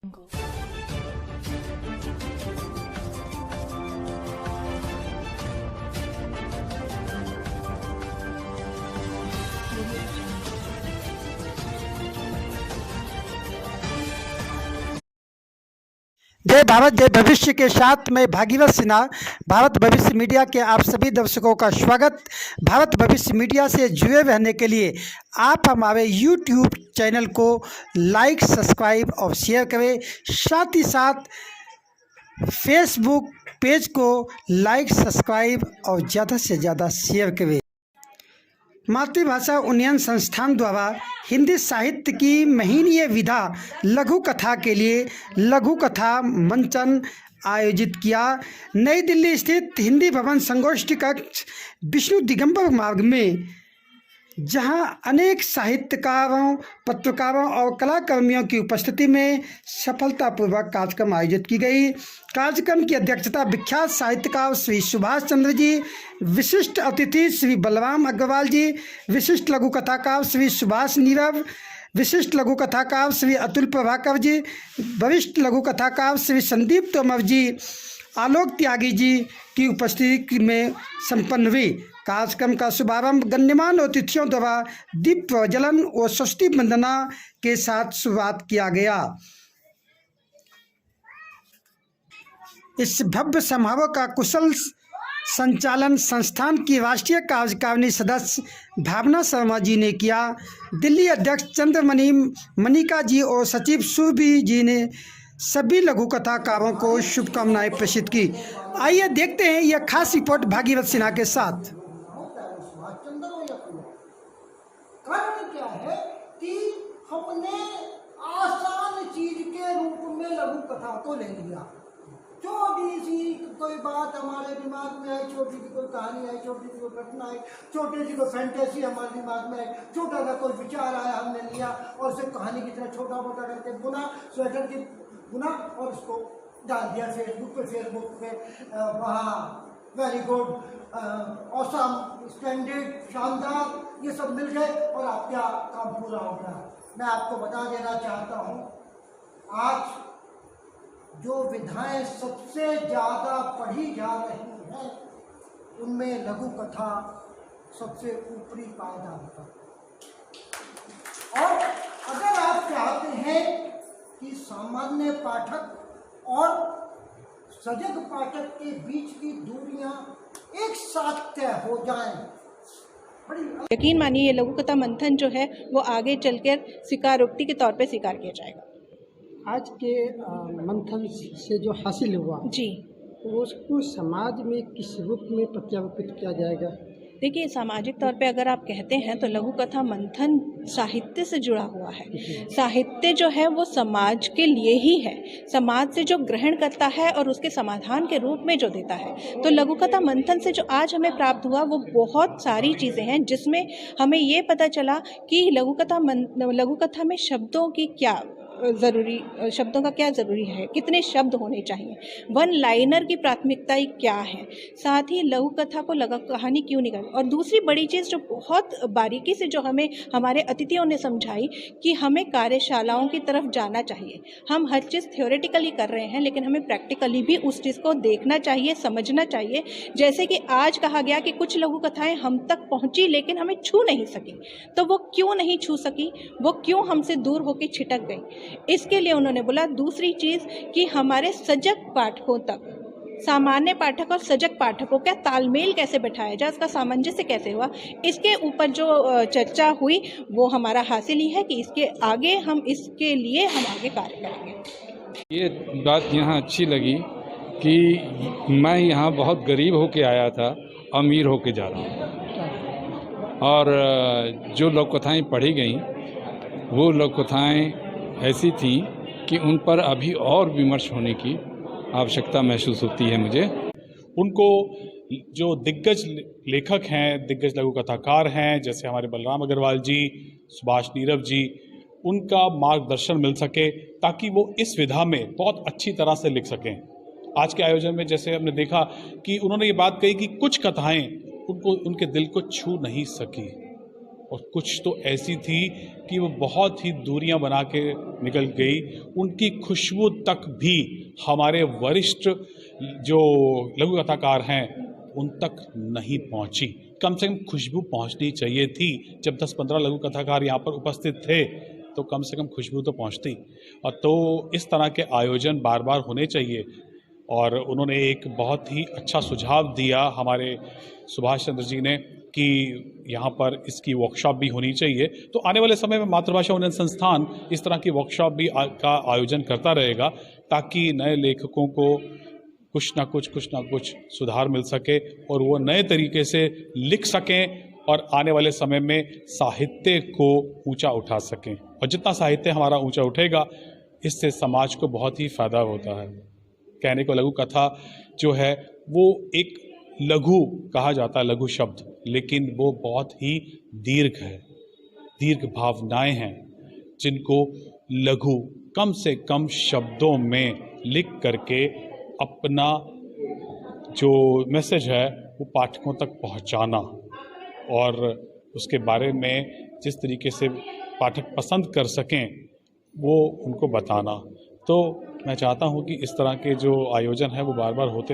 जय भारत जय भविष्य के साथ मैं भागीरथ सिन्हा भारत भविष्य मीडिया के आप सभी दर्शकों का स्वागत। भारत भविष्य मीडिया से जुड़े रहने के लिए आप हमारे YouTube चैनल को लाइक, सब्सक्राइब और शेयर करें। साथ ही साथ फेसबुक पेज को लाइक, सब्सक्राइब और ज़्यादा से ज़्यादा शेयर करें। मातृभाषा उन्नयन संस्थान द्वारा हिंदी साहित्य की महीनीय विधा लघु कथा के लिए लघु कथा मंचन आयोजित किया। नई दिल्ली स्थित हिंदी भवन संगोष्ठी कक्ष विष्णु दिगंबर मार्ग में, जहां अनेक साहित्यकारों, पत्रकारों और कलाकर्मियों की उपस्थिति में सफलतापूर्वक कार्यक्रम आयोजित की गई। कार्यक्रम की अध्यक्षता विख्यात साहित्यकार श्री सुभाष चंद्र जी, विशिष्ट अतिथि श्री बलराम अग्रवाल जी, विशिष्ट लघु कथाकार श्री सुभाष नीरव, विशिष्ट लघु कथाकार श्री अतुल प्रभाकर जी, वरिष्ठ लघु कथाकार श्री संदीप तोमर जी, आलोक त्यागी जी की उपस्थिति में संपन्न हुई। कार्यक्रम का शुभारंभ गण्यमान्य अतिथियों द्वारा दीप प्रज्वलन और स्वस्ति वंदना के साथ शुरुआत किया गया। इस भव्य समारोह का कुशल संचालन संस्थान की राष्ट्रीय कार्यकारिणी सदस्य भावना शर्मा जी ने किया। दिल्ली अध्यक्ष चंद्रमणि मनिका जी और सचिव सुरभि जी ने सभी लघु कथाकारों को शुभकामनाएं प्रेषित की। आइए देखते हैं यह खास रिपोर्ट भागीरथ सिन्हा के साथ। कारण क्या है कि हमने आसान चीज के रूप में लघु कथा को ले लिया। छोटी सी कोई बात हमारे दिमाग में आई, छोटी सी कोई कहानी आई, छोटी सी कोई घटना आई, छोटी सी कोई फैंटेसी हमारे दिमाग में आई, छोटा सा कोई विचार आया, हमने लिया और उसे कहानी की तरह छोटा मोटा करके बुना, स्वेटर की बुना और उसको डाल दिया फेसबुक पे वहाँ वेरी गुड, ऑसम, स्प्लेंडेड, शानदार, ये सब मिल गए और आपका काम पूरा हो गया। मैं आपको बता देना चाहता हूँ, आज जो विधाएं सबसे ज़्यादा पढ़ी जा रही हैं उनमें लघु कथा सबसे ऊपरी पायदान पर। और अगर आप चाहते हैं कि सामान्य पाठक और सजग पाठक के बीच की दूरियां एक साथ तय हो जाएं, यकीन मानिए ये लघु कथा मंथन जो है वो आगे चलकर स्वीकारोक्ति के तौर पे स्वीकार किया जाएगा। आज के मंथन से जो हासिल हुआ जी, तो उसको समाज में किस रूप में प्रत्यारोपित किया जाएगा? देखिए, सामाजिक तौर पे अगर आप कहते हैं तो लघु कथा मंथन साहित्य से जुड़ा हुआ है। साहित्य जो है वो समाज के लिए ही है, समाज से जो ग्रहण करता है और उसके समाधान के रूप में जो देता है। तो लघु कथा मंथन से जो आज हमें प्राप्त हुआ वो बहुत सारी चीज़ें हैं, जिसमें हमें ये पता चला कि लघु कथा में शब्दों की क्या ज़रूरी, शब्दों का क्या ज़रूरी है, कितने शब्द होने चाहिए, वन लाइनर की प्राथमिकताएं क्या है, साथ ही लघु कथा को लघु कहानी क्यों नहीं करनी। और दूसरी बड़ी चीज़ जो बहुत बारीकी से जो हमें हमारे अतिथियों ने समझाई कि हमें कार्यशालाओं की तरफ जाना चाहिए। हम हर चीज़ थ्योरेटिकली कर रहे हैं, लेकिन हमें प्रैक्टिकली भी उस चीज़ को देखना चाहिए, समझना चाहिए। जैसे कि आज कहा गया कि कुछ लघु कथाएँ हम तक पहुँची लेकिन हमें छू नहीं सकी, तो वो क्यों नहीं छू सकी, वो क्यों हमसे दूर होकर छिटक गई। इसके लिए उन्होंने बोला दूसरी चीज़ कि हमारे सजग पाठकों तक, सामान्य पाठक और सजग पाठकों का तालमेल कैसे बैठाया जाए, उसका सामंजस्य कैसे हुआ, इसके ऊपर जो चर्चा हुई वो हमारा हासिल ही है कि इसके आगे हम इसके लिए हम आगे कार्य करेंगे। ये बात यहाँ अच्छी लगी कि मैं यहाँ बहुत गरीब होके आया था, अमीर होके जा रहा हूँ। और जो लोक कथाएँ पढ़ी गई वो लोक कथाएँ ऐसी थी कि उन पर अभी और विमर्श होने की आवश्यकता महसूस होती है मुझे। उनको जो दिग्गज लेखक हैं, दिग्गज लघु कथाकार हैं, जैसे हमारे बलराम अग्रवाल जी, सुभाष नीरव जी, उनका मार्गदर्शन मिल सके ताकि वो इस विधा में बहुत अच्छी तरह से लिख सकें। आज के आयोजन में जैसे हमने देखा कि उन्होंने ये बात कही कि कुछ कथाएं उनको, उनके दिल को छू नहीं सकी, और कुछ तो ऐसी थी कि वो बहुत ही दूरियां बना के निकल गई। उनकी खुशबू तक भी हमारे वरिष्ठ जो लघु कथाकार हैं उन तक नहीं पहुंची। कम से कम खुशबू पहुंचनी चाहिए थी। जब 10-15 लघु कथाकार यहाँ पर उपस्थित थे तो कम से कम खुशबू तो पहुंचती। और तो इस तरह के आयोजन बार बार होने चाहिए। और उन्होंने एक बहुत ही अच्छा सुझाव दिया हमारे सुभाष चंद्र जी ने कि यहाँ पर इसकी वर्कशॉप भी होनी चाहिए। तो आने वाले समय में मातृभाषा उन्नयन संस्थान इस तरह की वर्कशॉप भी का आयोजन करता रहेगा, ताकि नए लेखकों को कुछ ना कुछ सुधार मिल सके और वो नए तरीके से लिख सकें और आने वाले समय में साहित्य को ऊंचा उठा सकें। और जितना साहित्य हमारा ऊंचा उठेगा, इससे समाज को बहुत ही फायदा होता है। कहने को लघु कथा जो है वो एक लघु कहा जाता है, लघु शब्द, लेकिन वो बहुत ही दीर्घ है। दीर्घ भावनाएं हैं जिनको लघु कम से कम शब्दों में लिख करके अपना जो मैसेज है वो पाठकों तक पहुंचाना और उसके बारे में जिस तरीके से पाठक पसंद कर सकें वो उनको बताना। तो मैं चाहता हूं कि इस तरह के जो आयोजन है वो बार बार होते